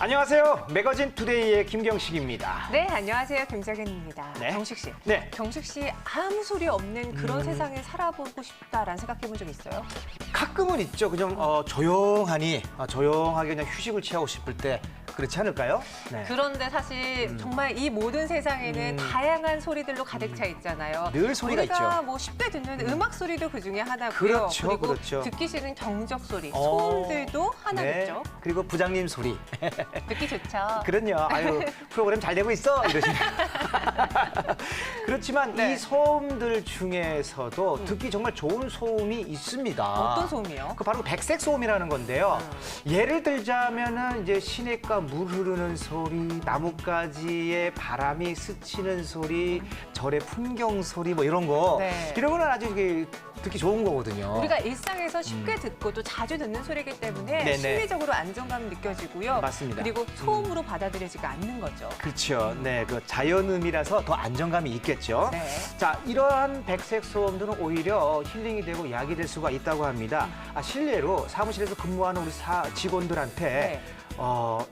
안녕하세요. 매거진 투데이의 김경식입니다. 네, 안녕하세요. 김정현입니다. 네. 경식 씨. 네. 경식 씨 아무 소리 없는 그런 세상에 살아보고 싶다라는 생각해 본 적 있어요? 가끔은 있죠. 그냥 조용하게 그냥 휴식을 취하고 싶을 때 그렇지 않을까요? 네. 그런데 사실 정말 이 모든 세상에는 다양한 소리들로 가득 차 있잖아요. 늘 소리가 우리가 있죠. 뭐 쉽게 듣는 음악 소리도 그 중에 하나고요. 그렇죠, 그리고 그렇죠. 듣기 싫은 경적 소리, 소음들도 하나겠죠. 네. 그리고 부장님 소리. 듣기 좋죠. 그럼요. 아유, 프로그램 잘 되고 있어. 이러시네. 그렇지만 네. 이 소음들 중에서도 듣기 정말 좋은 소음이 있습니다. 어떤 소음이요? 그 바로 백색 소음이라는 건데요. 예를 들자면은 이제 시냇가 물 흐르는 소리, 나뭇가지에 바람이 스치는 소리, 절의 풍경 소리 뭐 이런 거. 네. 이런 거는 아주 이게 듣기 좋은 거거든요. 우리가 일상에서 쉽게 듣고 또 자주 듣는 소리이기 때문에 네네. 심리적으로 안정감이 느껴지고요. 맞습니다. 그리고 소음으로 받아들여지가 않는 거죠. 그렇죠. 네, 그 자연음이라서 더 안정감이 있겠죠. 네. 자, 이러한 백색 소음들은 오히려 힐링이 되고 약이 될 수가 있다고 합니다. 실례로 사무실에서 근무하는 우리 직원들한테 네.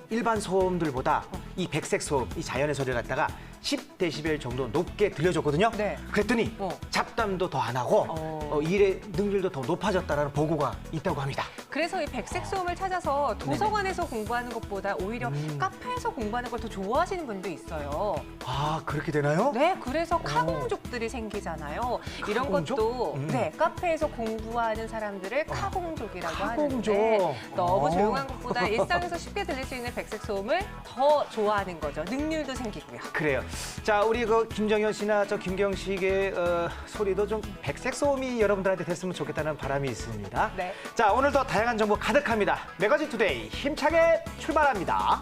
일반 소음들보다 이 백색 소음, 이 자연의 소리를 갖다가 10데시벨 정도 높게 들려줬거든요. 네. 그랬더니 잡담도 더 안 하고 일의 능률도 더 높아졌다는 보고가 있다고 합니다. 그래서 이 백색 소음을 찾아서 도서관에서 공부하는 것보다 오히려 카페에서 공부하는 걸 더 좋아하시는 분도 있어요. 아, 그렇게 되나요? 네, 그래서 카공족들이 생기잖아요. 이런 카공족? 것도 네, 카페에서 공부하는 사람들을 카공족이라고 카공족. 하는데 너무 어. 조용한 것보다 일상에서 쉽게 들릴 수 있는 백색 소음을 더 좋아하는 거죠. 능률도 생기고요. 그래요. 자, 우리 그 김정현 씨나 저 김경식의 소리도 좀 백색 소음이 여러분들한테 됐으면 좋겠다는 바람이 있습니다. 네. 자, 오늘도 다양한 정보 가득합니다. 매거진 투데이 힘차게 출발합니다.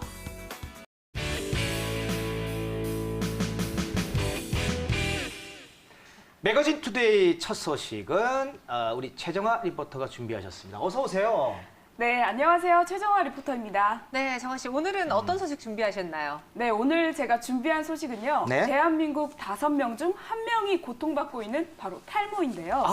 매거진 투데이 첫 소식은 우리 최정아 리포터가 준비하셨습니다. 어서 오세요. 네, 안녕하세요. 최정화 리포터입니다. 네, 정화 씨 오늘은 어떤 소식 준비하셨나요? 네, 오늘 제가 준비한 소식은요. 네? 대한민국 5명 중 1명이 고통받고 있는 바로 탈모인데요.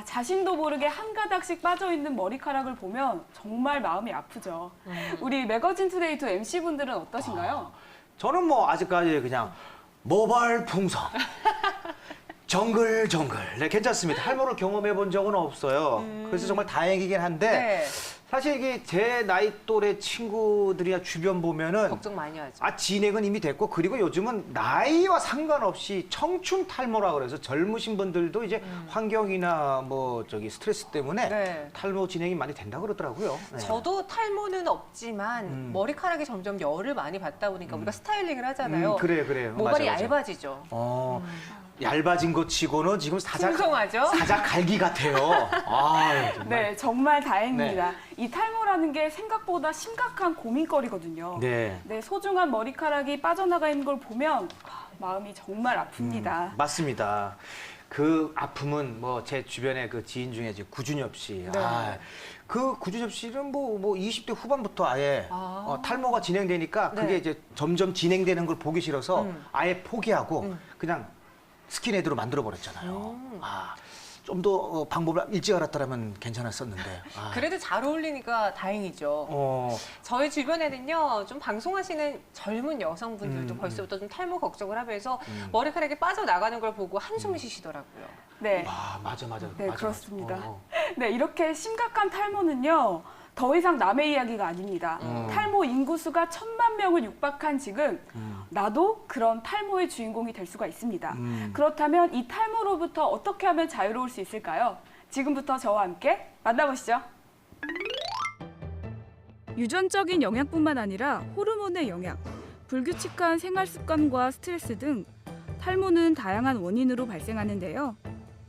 자신도 모르게 한 가닥씩 빠져있는 머리카락을 보면 정말 마음이 아프죠. 우리 매거진 투데이 2 MC분들은 어떠신가요? 저는 뭐 아직까지 그냥 모발 풍선. 정글. 네, 괜찮습니다. 탈모를 경험해 본 적은 없어요. 그래서 정말 다행이긴 한데 네. 사실 이게 제 나이 또래 친구들이나 주변 보면은 걱정 많이 하죠. 진행은 이미 됐고 그리고 요즘은 나이와 상관없이 청춘 탈모라 그래서 젊으신 분들도 이제 환경이나 뭐 저기 스트레스 때문에 네. 탈모 진행이 많이 된다고 그러더라고요. 네. 저도 탈모는 없지만 머리카락이 점점 열을 많이 받다 보니까 우리가 스타일링을 하잖아요. 그래요. 모발이 맞아. 얇아지죠. 얇아진 것 치고는 지금 풍성하죠? 사자 갈기 같아요. 정말. 네, 정말 다행입니다. 이 탈모라는 게 생각보다 심각한 고민거리거든요. 네. 네, 소중한 머리카락이 빠져나가 있는 걸 보면 마음이 정말 아픕니다. 맞습니다. 그 아픔은 뭐 제 주변에 그 지인 중에 이제 구준엽 씨. 네. 그 구준엽 씨는 뭐 20대 후반부터 아예 탈모가 진행되니까 네. 그게 이제 점점 진행되는 걸 보기 싫어서 아예 포기하고 그냥 스킨헤드로 만들어 버렸잖아요. 좀 더 방법을 일찍 알았더라면 괜찮았었는데. 그래도 잘 어울리니까 다행이죠. 저희 주변에는요, 좀 방송하시는 젊은 여성분들도 벌써부터 좀 탈모 걱정을 하면서 머리카락이 빠져나가는 걸 보고 한숨을 쉬시더라고요. 네, 맞아. 네, 맞아. 그렇습니다. 네, 이렇게 심각한 탈모는요. 더 이상 남의 이야기가 아닙니다. 탈모 인구수가 1,000만 명을 육박한 지금 나도 그런 탈모의 주인공이 될 수가 있습니다. 그렇다면 이 탈모로부터 어떻게 하면 자유로울 수 있을까요? 지금부터 저와 함께 만나보시죠. 유전적인 영향뿐만 아니라 호르몬의 영향, 불규칙한 생활 습관과 스트레스 등 탈모는 다양한 원인으로 발생하는데요.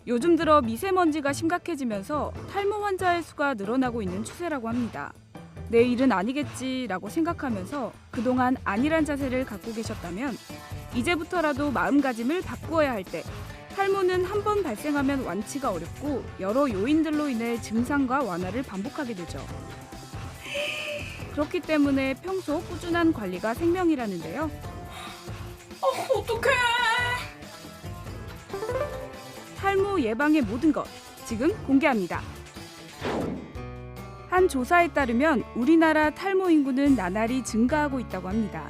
요즘 들어 미세먼지가 심각해지면서 탈모 환자의 수가 늘어나고 있는 추세라고 합니다. 내 일은 아니겠지라고 생각하면서 그동안 아니란 자세를 갖고 계셨다면 이제부터라도 마음가짐을 바꾸어야 할 때 탈모는 한 번 발생하면 완치가 어렵고 여러 요인들로 인해 증상과 완화를 반복하게 되죠. 그렇기 때문에 평소 꾸준한 관리가 생명이라는데요. 어떡해! 탈모 예방의 모든 것 지금 공개합니다. 한 조사에 따르면 우리나라 탈모 인구는 나날이 증가하고 있다고 합니다.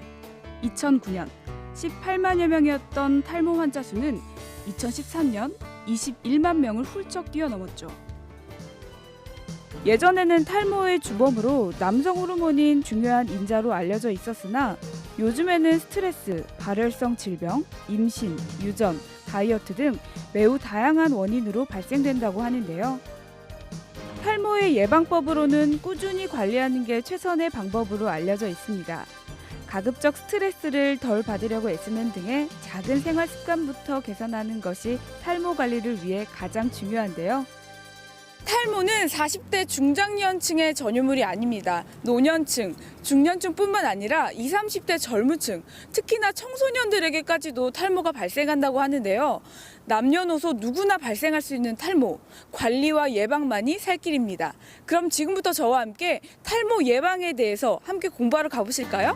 2009년 18만여 명이었던 탈모 환자 수는 2013년 21만 명을 훌쩍 뛰어넘었죠. 예전에는 탈모의 주범으로 남성 호르몬인 중요한 인자로 알려져 있었으나 요즘에는 스트레스, 발열성 질병, 임신, 유전, 다이어트 등 매우 다양한 원인으로 발생된다고 하는데요. 탈모의 예방법으로는 꾸준히 관리하는 게 최선의 방법으로 알려져 있습니다. 가급적 스트레스를 덜 받으려고 애쓰는 등의 작은 생활 습관부터 개선하는 것이 탈모 관리를 위해 가장 중요한데요. 탈모는 40대 중장년층의 전유물이 아닙니다. 노년층, 중년층뿐만 아니라 20, 30대 젊은층, 특히나 청소년들에게까지도 탈모가 발생한다고 하는데요. 남녀노소 누구나 발생할 수 있는 탈모, 관리와 예방만이 살 길입니다. 그럼 지금부터 저와 함께 탈모 예방에 대해서 함께 공부하러 가보실까요?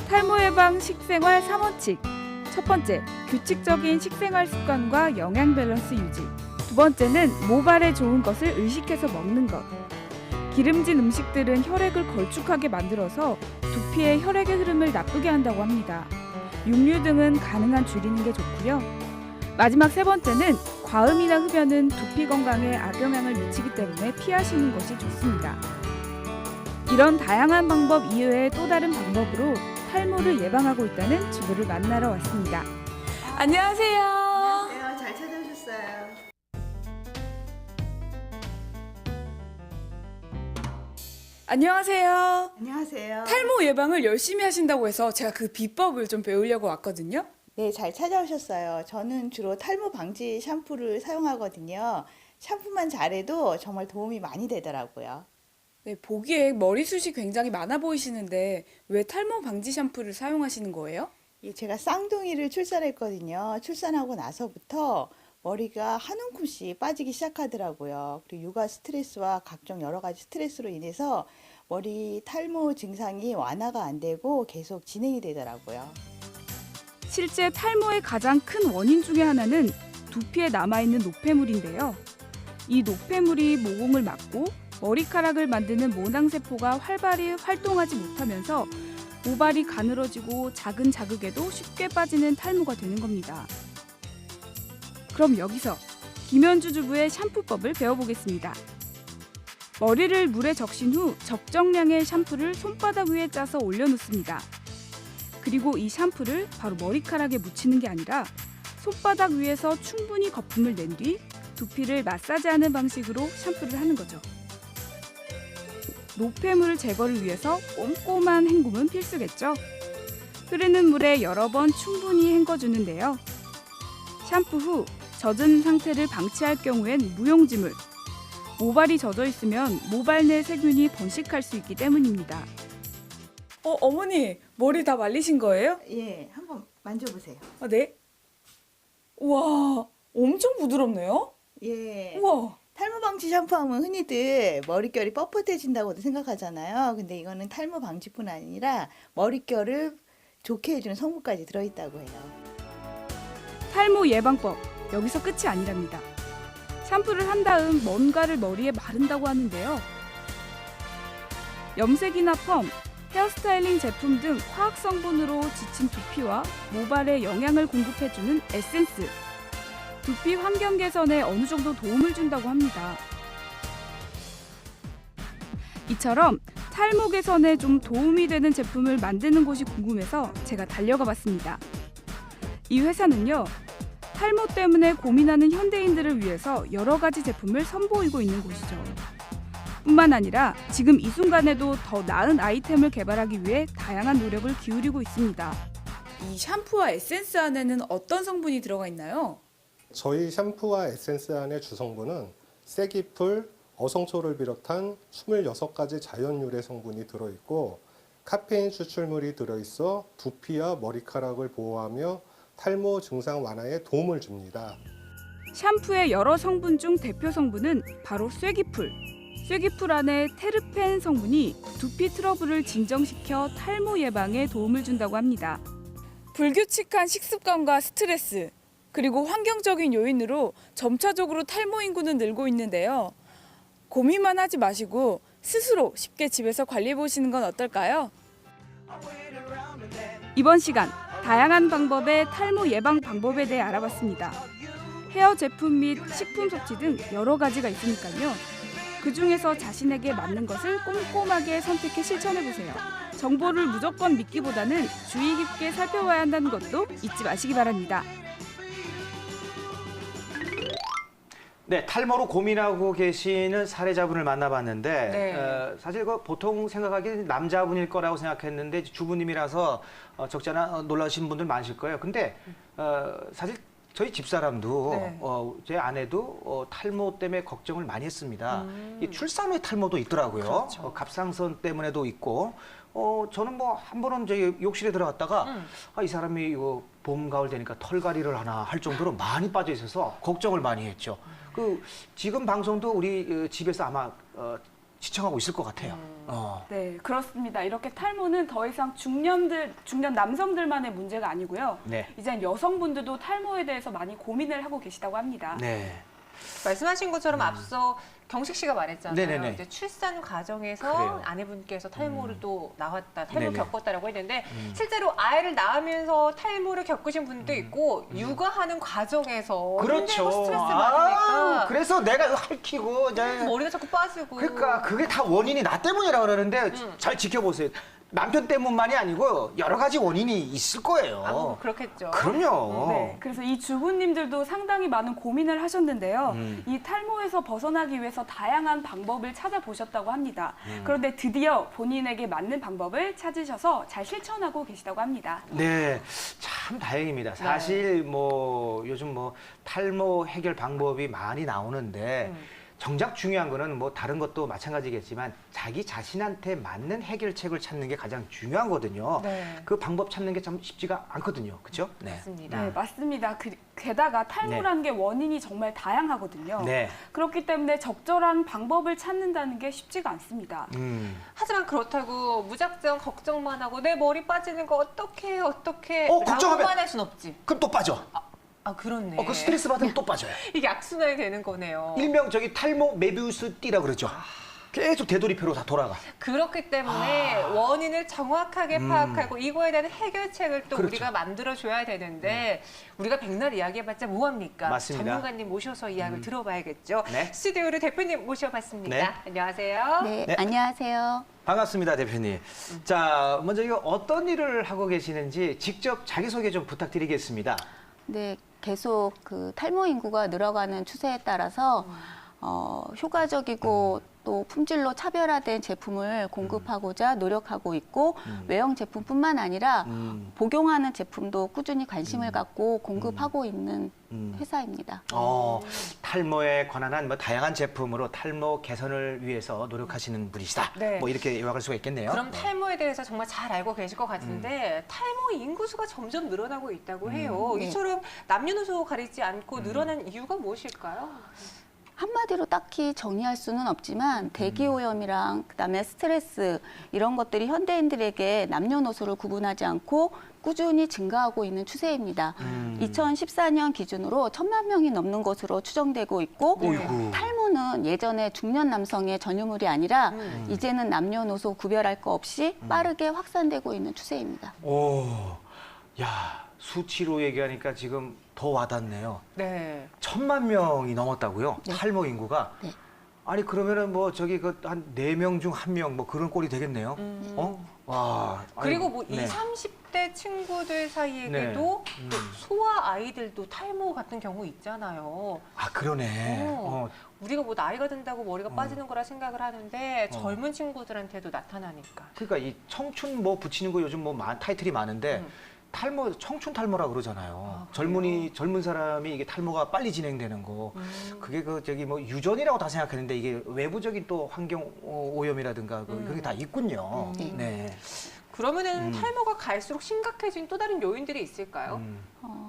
탈모 예방 식생활 3원칙. 첫 번째, 규칙적인 식생활 습관과 영양 밸런스 유지. 두 번째는 모발에 좋은 것을 의식해서 먹는 것. 기름진 음식들은 혈액을 걸쭉하게 만들어서 두피의 혈액의 흐름을 나쁘게 한다고 합니다. 육류 등은 가능한 줄이는 게 좋고요. 마지막 세 번째는 과음이나 흡연은 두피 건강에 악영향을 미치기 때문에 피하시는 것이 좋습니다. 이런 다양한 방법 이외에 또 다른 방법으로 탈모를 예방하고 있다는 주부를 만나러 왔습니다. 안녕하세요. 안녕하세요. 잘 찾아오셨어요. 안녕하세요. 안녕하세요. 탈모 예방을 열심히 하신다고 해서 제가 그 비법을 좀 배우려고 왔거든요. 네, 잘 찾아오셨어요. 저는 주로 탈모 방지 샴푸를 사용하거든요. 샴푸만 잘해도 정말 도움이 많이 되더라고요. 네, 보기에 머리숱이 굉장히 많아 보이시는데 왜 탈모 방지 샴푸를 사용하시는 거예요? 제가 쌍둥이를 출산했거든요. 출산하고 나서부터 머리가 한 움큼씩 빠지기 시작하더라고요. 그리고 육아 스트레스와 각종 여러 가지 스트레스로 인해서 머리 탈모 증상이 완화가 안 되고 계속 진행이 되더라고요. 실제 탈모의 가장 큰 원인 중에 하나는 두피에 남아있는 노폐물인데요. 이 노폐물이 모공을 막고 머리카락을 만드는 모낭세포가 활발히 활동하지 못하면서 모발이 가늘어지고 작은 자극에도 쉽게 빠지는 탈모가 되는 겁니다. 그럼 여기서 김현주 주부의 샴푸법을 배워보겠습니다. 머리를 물에 적신 후 적정량의 샴푸를 손바닥 위에 짜서 올려놓습니다. 그리고 이 샴푸를 바로 머리카락에 묻히는 게 아니라 손바닥 위에서 충분히 거품을 낸 뒤 두피를 마사지하는 방식으로 샴푸를 하는 거죠. 노폐물 제거를 위해서 꼼꼼한 헹굼은 필수겠죠. 흐르는 물에 여러 번 충분히 헹궈주는데요. 샴푸 후 젖은 상태를 방치할 경우엔 무용지물, 모발이 젖어 있으면 모발 내 세균이 번식할 수 있기 때문입니다. 어머니, 머리 다 말리신 거예요? 예, 한번 만져보세요. 네. 우와, 엄청 부드럽네요. 예. 우와. 탈모 방지 샴푸하면 흔히들 머릿결이 뻣뻣해진다고도 생각하잖아요. 근데 이거는 탈모 방지뿐 아니라 머릿결을 좋게 해주는 성분까지 들어있다고 해요. 탈모 예방법, 여기서 끝이 아니랍니다. 샴푸를 한 다음 뭔가를 머리에 바른다고 하는데요. 염색이나 펌, 헤어스타일링 제품 등 화학 성분으로 지친 두피와 모발에 영양을 공급해주는 에센스. 두피 환경 개선에 어느 정도 도움을 준다고 합니다. 이처럼 탈모 개선에 좀 도움이 되는 제품을 만드는 곳이 궁금해서 제가 달려가 봤습니다. 이 회사는요, 탈모 때문에 고민하는 현대인들을 위해서 여러 가지 제품을 선보이고 있는 곳이죠. 뿐만 아니라 지금 이 순간에도 더 나은 아이템을 개발하기 위해 다양한 노력을 기울이고 있습니다. 이 샴푸와 에센스 안에는 어떤 성분이 들어가 있나요? 저희 샴푸와 에센스 안의 주성분은 쐐기풀, 어성초를 비롯한 26가지 자연 유래 성분이 들어있고 카페인 추출물이 들어있어 두피와 머리카락을 보호하며 탈모 증상 완화에 도움을 줍니다. 샴푸의 여러 성분 중 대표 성분은 바로 쐐기풀. 쐐기풀 안에 테르펜 성분이 두피 트러블을 진정시켜 탈모 예방에 도움을 준다고 합니다. 불규칙한 식습관과 스트레스, 그리고 환경적인 요인으로 점차적으로 탈모 인구는 늘고 있는데요. 고민만 하지 마시고 스스로 쉽게 집에서 관리해 보시는 건 어떨까요? 이번 시간 다양한 방법의 탈모 예방 방법에 대해 알아봤습니다. 헤어 제품 및 식품 섭취 등 여러 가지가 있으니까요. 그중에서 자신에게 맞는 것을 꼼꼼하게 선택해 실천해 보세요. 정보를 무조건 믿기보다는 주의 깊게 살펴봐야 한다는 것도 잊지 마시기 바랍니다. 네, 탈모로 고민하고 계시는 사례자분을 만나봤는데 네. 사실 그 보통 생각하기엔 남자분일 거라고 생각했는데 주부님이라서 적잖아 놀라신 분들 많으실 거예요. 근데 사실 저희 집사람도 네. 제 아내도 탈모 때문에 걱정을 많이 했습니다. 이 출산 후에 탈모도 있더라고요. 그렇죠. 갑상선 때문에도 있고 저는 뭐 한 번은 저희 욕실에 들어갔다가 이 사람이 이거 봄 가을 되니까 털갈이를 하나 할 정도로 많이 빠져 있어서 걱정을 많이 했죠. 지금 방송도 우리 집에서 아마 시청하고 있을 것 같아요. 네, 그렇습니다. 이렇게 탈모는 더 이상 중년 남성들만의 문제가 아니고요. 네. 이젠 여성분들도 탈모에 대해서 많이 고민을 하고 계시다고 합니다. 네. 말씀하신 것처럼 앞서 경식 씨가 말했잖아요. 네네네. 이제 출산 과정에서 그래요. 아내분께서 탈모를 또 나왔다, 탈모를 네네. 겪었다라고 했는데 실제로 아이를 낳으면서 탈모를 겪으신 분도 있고 육아하는 과정에서 힘들고 스트레스 받으니까 그래서 내가 핥히고 이제 머리가 자꾸 빠지고 그러니까 그게 다 원인이 나 때문이라 그러는데 잘 지켜보세요. 남편 때문만이 아니고 여러 가지 원인이 있을 거예요. 뭐 그렇겠죠. 그럼요. 네, 그래서 이 주부님들도 상당히 많은 고민을 하셨는데요. 이 탈모에서 벗어나기 위해서 다양한 방법을 찾아보셨다고 합니다. 그런데 드디어 본인에게 맞는 방법을 찾으셔서 잘 실천하고 계시다고 합니다. 네, 참 다행입니다. 사실 뭐 요즘 뭐 탈모 해결 방법이 많이 나오는데 정작 중요한 거는 뭐 다른 것도 마찬가지겠지만 자기 자신한테 맞는 해결책을 찾는 게 가장 중요한 거거든요. 네. 그 방법 찾는 게 참 쉽지가 않거든요. 그렇죠? 네. 맞습니다. 네, 맞습니다. 게다가 탈모라는 게 원인이 정말 다양하거든요. 네. 그렇기 때문에 적절한 방법을 찾는다는 게 쉽지가 않습니다. 하지만 그렇다고 무작정 걱정만 하고 내 머리 빠지는 거 어떡해 걱정하면- 라고만 할 순 없지. 그럼 또 빠져. 아 그렇네. 그 스트레스 받으면 또 빠져요. 이게 악순환이 되는 거네요. 일명 저기 탈모 메비우스 띠라 그러죠. 계속 되돌이표로 다 돌아가. 그렇기 때문에 원인을 정확하게 파악하고 이거에 대한 해결책을 또 그렇죠. 우리가 만들어줘야 되는데 우리가 백날 이야기해봤자 뭐합니까? 맞습니다. 전문가님 모셔서 이야기를 들어봐야겠죠. 네. 스튜디오로 대표님 모셔봤습니다. 네. 안녕하세요. 네, 네. 안녕하세요. 반갑습니다, 대표님. 자, 먼저 이거 어떤 일을 하고 계시는지 직접 자기소개 좀 부탁드리겠습니다. 네, 계속 그 탈모 인구가 늘어가는 추세에 따라서 효과적이고 또 품질로 차별화된 제품을 공급하고자 노력하고 있고 외형 제품뿐만 아니라 복용하는 제품도 꾸준히 관심을 갖고 공급하고 있는 회사입니다. 탈모에 관한 뭐 다양한 제품으로 탈모 개선을 위해서 노력하시는 분이시다. 네. 뭐 이렇게 요약할 수가 있겠네요. 그럼 네. 탈모에 대해서 정말 잘 알고 계실 것 같은데 탈모 인구수가 점점 늘어나고 있다고 해요. 네. 이처럼 남녀노소 가리지 않고 늘어난 이유가 무엇일까요? 한마디로 딱히 정의할 수는 없지만 대기 오염이랑 그다음에 스트레스 이런 것들이 현대인들에게 남녀노소를 구분하지 않고 꾸준히 증가하고 있는 추세입니다. 2014년 기준으로 1,000만 명이 넘는 것으로 추정되고 있고 어이구. 탈모는 예전에 중년 남성의 전유물이 아니라 이제는 남녀노소 구별할 거 없이 빠르게 확산되고 있는 추세입니다. 야, 수치로 얘기하니까 지금 더 와닿네요. 네. 1,000만 명이 넘었다고요? 네. 탈모 인구가? 네. 아니 그러면은 뭐 저기 그 한 4명 중 1명 뭐 그런 꼴이 되겠네요. 와. 그리고 아니, 뭐 네. 20, 30대 친구들 사이에게도 네. 또 소아 아이들도 탈모 같은 경우 있잖아요. 아, 그러네. 우리가 뭐 나이가 든다고 머리가 빠지는 거라 생각을 하는데 젊은 친구들한테도 나타나니까. 그러니까 이 청춘 뭐 붙이는 거 요즘 뭐 타이틀이 많은데 탈모, 청춘 탈모라 그러잖아요. 젊은 사람이 이게 탈모가 빨리 진행되는 거. 그게 그 저기 뭐 유전이라고 다 생각했는데 이게 외부적인 또 환경 오염이라든가 그게 다 있군요. 네. 그러면은 탈모가 갈수록 심각해진 또 다른 요인들이 있을까요?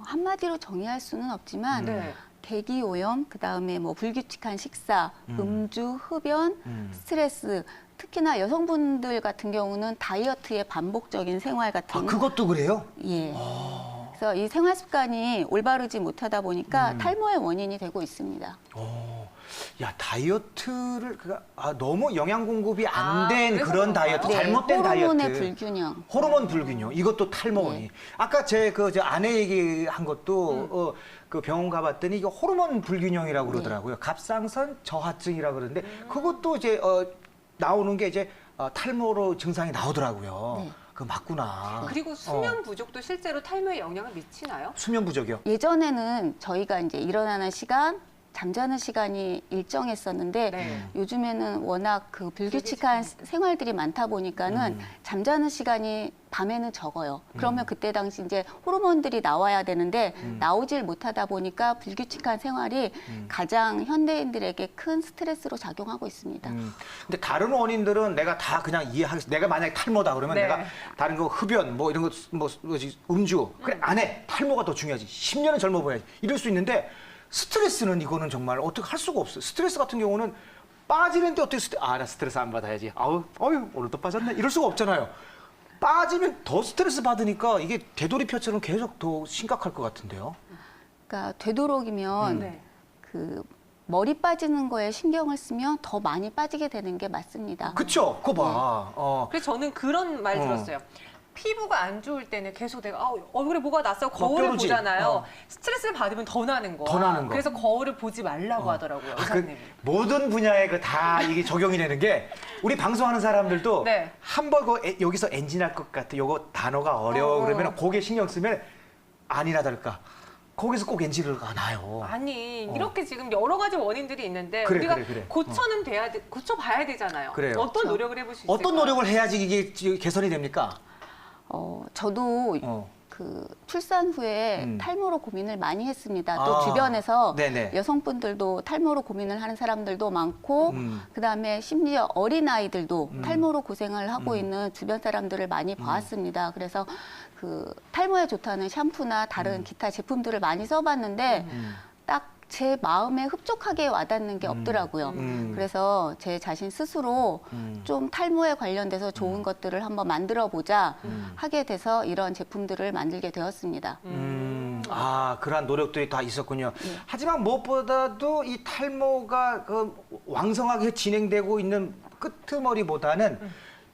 한마디로 정의할 수는 없지만 네. 대기 오염, 그다음에 뭐 불규칙한 식사, 음주, 흡연, 스트레스, 특히나 여성분들 같은 경우는 다이어트의 반복적인 생활 같은 아, 그것도 그래요? 예. 그래서 이 생활 습관이 올바르지 못하다 보니까 탈모의 원인이 되고 있습니다. 야, 다이어트를 너무 영양 공급이 안 된 그래서 그런 그런가요? 다이어트, 네, 잘못된 호르몬의 다이어트. 불균형. 호르몬 불균형. 이것도 탈모 원인. 네. 아까 제 아내 얘기한 것도 그 병원 가봤더니 이게 호르몬 불균형이라고 그러더라고요. 갑상선 저하증이라고 그러는데 그것도 이제 나오는 게 이제 탈모로 증상이 나오더라고요. 네. 그 맞구나. 그리고 수면 부족도 실제로 탈모에 영향을 미치나요? 수면 부족이요. 예전에는 저희가 이제 일어나는 시간, 잠자는 시간이 일정했었는데 네. 요즘에는 워낙 그 불규칙한 생활들이 많다 보니까는 잠자는 시간이 밤에는 적어요. 그러면 그때 당시 이제 호르몬들이 나와야 되는데 나오질 못하다 보니까 불규칙한 생활이 가장 현대인들에게 큰 스트레스로 작용하고 있습니다. 근데 다른 원인들은 내가 다 그냥 이해하겠어. 내가 만약에 탈모다 그러면 네. 내가 다른 거 흡연 뭐 이런 거 뭐지 음주 그래 안 해. 탈모가 더 중요하지. 10년은 젊어 보여야지. 이럴 수 있는데 스트레스는 이거는 정말 어떻게 할 수가 없어요. 스트레스 같은 경우는 빠지는데 어떻게 나 스트레스 안 받아야지. 어휴 오늘 또 빠졌네. 이럴 수가 없잖아요. 빠지면 더 스트레스 받으니까 이게 되돌이표처럼 계속 더 심각할 것 같은데요. 그러니까 되도록이면 네. 그 머리 빠지는 거에 신경을 쓰면 더 많이 빠지게 되는 게 맞습니다. 그쵸? 그거 봐. 그래서 저는 그런 말 들었어요. 피부가 안 좋을 때는 계속 내가 얼굴에 뭐가 났어 거울을 뾰루지. 보잖아요. 스트레스를 받으면 더 나는 거야. 더 나는 거. 그래서 거울을 보지 말라고 하더라고요. 의사님이. 모든 분야에 다 이게 적용이 되는 게 우리 방송하는 사람들도 네. 한번 여기서 엔진할 것 같아. 요거 단어가 어려워. 그러면 거기에 신경 쓰면 아니나 다를까. 거기서 꼭 엔진을 가나요. 아니 이렇게 지금 여러 가지 원인들이 있는데 그래, 우리가 그래. 고쳐봐야 되잖아요. 그래요. 어떤 노력을 해볼 수 있을까요? 어떤 노력을 해야지 이게 개선이 됩니까? 저도 어. 그 출산 후에 탈모로 고민을 많이 했습니다. 또 아, 주변에서 네네. 여성분들도 탈모로 고민을 하는 사람들도 많고 그다음에 심지어 어린 아이들도 탈모로 고생을 하고 있는 주변 사람들을 많이 봐왔습니다. 그래서 그 탈모에 좋다는 샴푸나 다른 기타 제품들을 많이 써봤는데 딱 제 마음에 흡족하게 와닿는 게 없더라고요. 그래서 제 자신 스스로 좀 탈모에 관련돼서 좋은 것들을 한번 만들어 보자 하게 돼서 이런 제품들을 만들게 되었습니다. 그러한 노력들이 다 있었군요. 네. 하지만 무엇보다도 이 탈모가 왕성하게 진행되고 있는 끄트머리보다는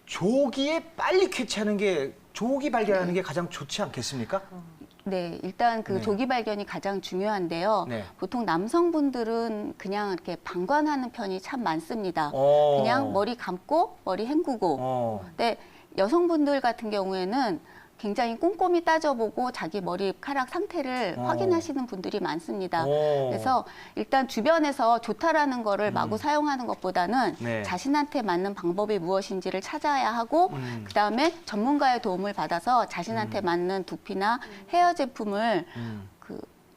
조기에 빨리 쾌차하는 게 조기 발견하는 게 가장 좋지 않겠습니까? 네, 일단 그 네. 조기 발견이 가장 중요한데요. 네. 보통 남성분들은 그냥 이렇게 방관하는 편이 참 많습니다. 어. 그냥 머리 감고 머리 헹구고. 근데 여성분들 같은 경우에는 굉장히 꼼꼼히 따져보고 자기 머리카락 상태를 확인하시는 분들이 많습니다. 그래서 일단 주변에서 좋다라는 거를 마구 사용하는 것보다는 네. 자신한테 맞는 방법이 무엇인지를 찾아야 하고 그다음에 전문가의 도움을 받아서 자신한테 맞는 두피나 헤어 제품을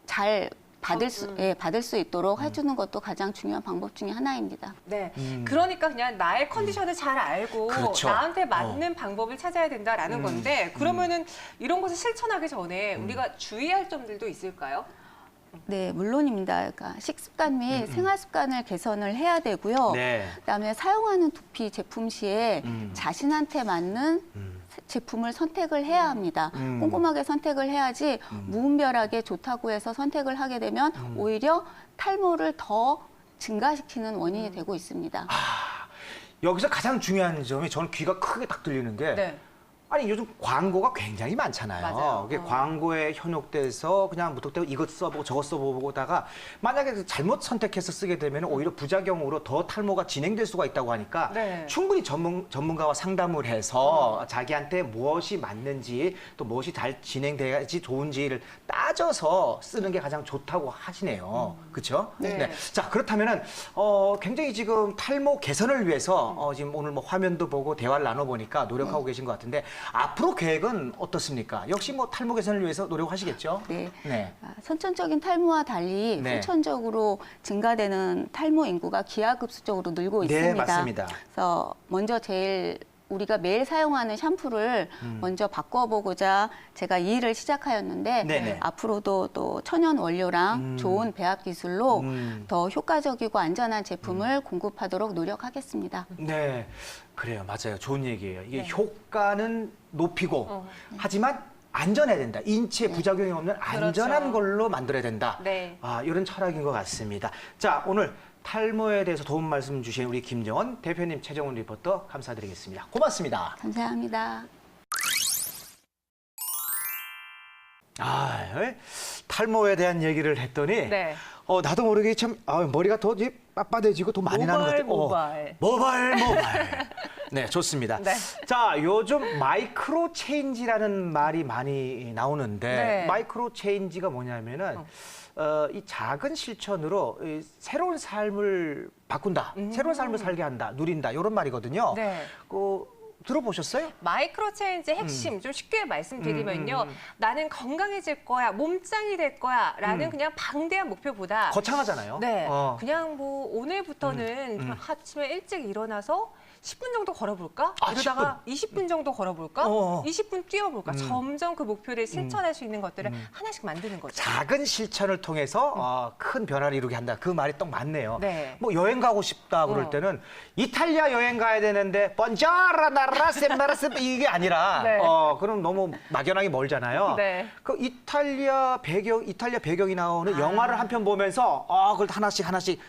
잘 받을 수 있도록 해주는 것도 가장 중요한 방법 중에 하나입니다. 네, 그러니까 그냥 나의 컨디션을 잘 알고 그렇죠. 나한테 맞는 방법을 찾아야 된다라는 건데 그러면은 이런 것을 실천하기 전에 우리가 주의할 점들도 있을까요? 네, 물론입니다. 그러니까 식습관 및 생활 습관을 개선을 해야 되고요. 네. 그다음에 사용하는 두피 제품 시에 자신한테 맞는 제품을 선택을 해야 합니다. 꼼꼼하게 선택을 해야지 무분별하게 좋다고 해서 선택을 하게 되면 오히려 탈모를 더 증가시키는 원인이 되고 있습니다. 여기서 가장 중요한 점이 저는 귀가 크게 딱 들리는 게 네. 아니 요즘 광고가 굉장히 많잖아요. 맞아요. 그게 광고에 현혹돼서 그냥 무턱대고 이것 써보고 저것 써보다가 만약에 잘못 선택해서 쓰게 되면 오히려 부작용으로 더 탈모가 진행될 수가 있다고 하니까 네. 충분히 전문가와 상담을 해서 자기한테 무엇이 맞는지 또 무엇이 잘 진행돼야지 좋은지를 따져서 쓰는 게 가장 좋다고 하시네요. 그렇죠? 네. 자 그렇다면은 굉장히 지금 탈모 개선을 위해서 지금 오늘 뭐 화면도 보고 대화를 나눠보니까 노력하고 계신 것 같은데 앞으로 계획은 어떻습니까? 역시 뭐 탈모 개선을 위해서 노력하시겠죠? 네. 네. 선천적인 탈모와 달리 네. 후천적으로 증가되는 탈모 인구가 기하급수적으로 늘고 네, 있습니다. 맞습니다. 그래서 먼저 제일 우리가 매일 사용하는 샴푸를 먼저 바꿔보고자 제가 이 일을 시작하였는데 네네. 앞으로도 또 천연 원료랑 좋은 배합 기술로 더 효과적이고 안전한 제품을 공급하도록 노력하겠습니다. 네. 그래요. 맞아요. 좋은 얘기예요. 이게 효과는 높이고 하지만 안전해야 된다. 인체에 부작용이 없는 안전한 그렇죠. 걸로 만들어야 된다. 네. 이런 철학인 것 같습니다. 자, 오늘 탈모에 대해서 도움 말씀 주신 우리 김정원 대표님, 최정훈 리포터 감사드리겠습니다. 고맙습니다. 감사합니다. 탈모에 대한 얘기를 했더니 네. 나도 모르게 참 머리가 더 이제 빳빳해지고 더 많이 나는 것 같아요. 모발. 네, 좋습니다. 네. 자, 요즘 마이크로 체인지라는 말이 많이 나오는데 네. 마이크로 체인지가 뭐냐면은 이 작은 실천으로 이 새로운 삶을 바꾼다, 새로운 삶을 살게 한다, 누린다 이런 말이거든요. 네. 들어보셨어요? 마이크로 체인지의 핵심 좀 쉽게 말씀드리면요. 나는 건강해질 거야, 몸짱이 될 거야 라는 그냥 방대한 목표보다 거창하잖아요. 네, 그냥 뭐 오늘부터는 아침에 일찍 일어나서 10분 정도 걸어볼까? 이러다가 20분 정도 걸어볼까? 20분 뛰어볼까? 점점 그 목표를 실천할 수 있는 것들을 하나씩 만드는 거죠. 작은 실천을 통해서 큰 변화를 이루게 한다. 그 말이 딱 맞네요. 네. 뭐 여행 가고 싶다 그럴 때는 이탈리아 여행 가야 되는데 번자라 나라 셈나라셈 이게 아니라 네. 그럼 너무 막연하게 멀잖아요. 네. 그 이탈리아 배경이 나오는 영화를 한 편 보면서 그걸 하나씩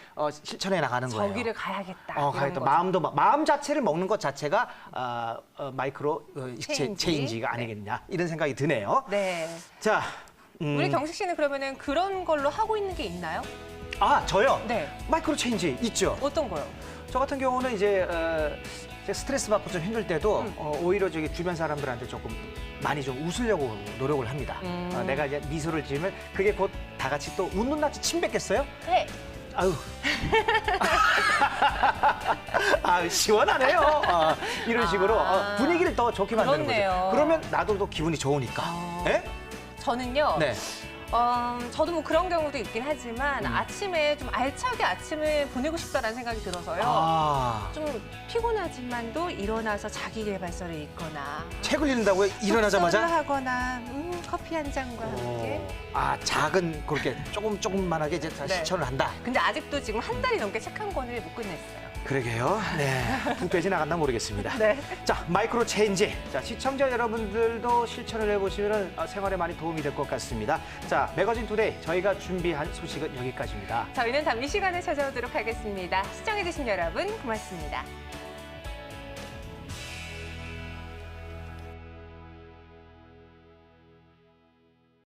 실천해 나가는 거예요. 저기를 가야겠다. 가야겠다. 이런 거죠. 마음 자체를 먹는 것 자체가 마이크로 체인지가 네. 아니겠냐 이런 생각이 드네요. 네. 자, 우리 경식 씨는 그러면은 그런 걸로 하고 있는 게 있나요? 저요? 네. 마이크로 체인지 있죠. 어떤 거요? 저 같은 경우는 이제 스트레스 받고 좀 힘들 때도 오히려 저기 주변 사람들한테 조금 많이 좀 웃으려고 노력을 합니다. 내가 이제 미소를 지으면 그게 곧 다 같이 또 웃는 낯이 침 뱉겠어요? 네. 아유. 시원하네요. 이런 식으로 분위기를 더 좋게 만드는 그렇네요. 거죠. 그러면 나도 또 기분이 좋으니까. 예? 저는요. 네. 저도 뭐 그런 경우도 있긴 하지만 아침에 좀 알차게 아침을 보내고 싶다라는 생각이 들어서요. 좀 피곤하지만도 일어나서 자기계발서를 읽거나 책을 읽는다고요? 일어나자마자? 독서를 하거나 커피 한 잔과 함께. 작은 그렇게 조금만하게 이제 다 네. 실천을 한다. 근데 아직도 지금 한 달이 넘게 책 한 권을 못 끝냈어요. 그러게요. 네. 푹 빼지 나갔나 모르겠습니다. 네. 자, 마이크로 체인지. 자, 시청자 여러분들도 실천을 해보시면 생활에 많이 도움이 될 것 같습니다. 자, 매거진 투데이 저희가 준비한 소식은 여기까지입니다. 저희는 다음 이 시간에 찾아오도록 하겠습니다. 시청해주신 여러분 고맙습니다.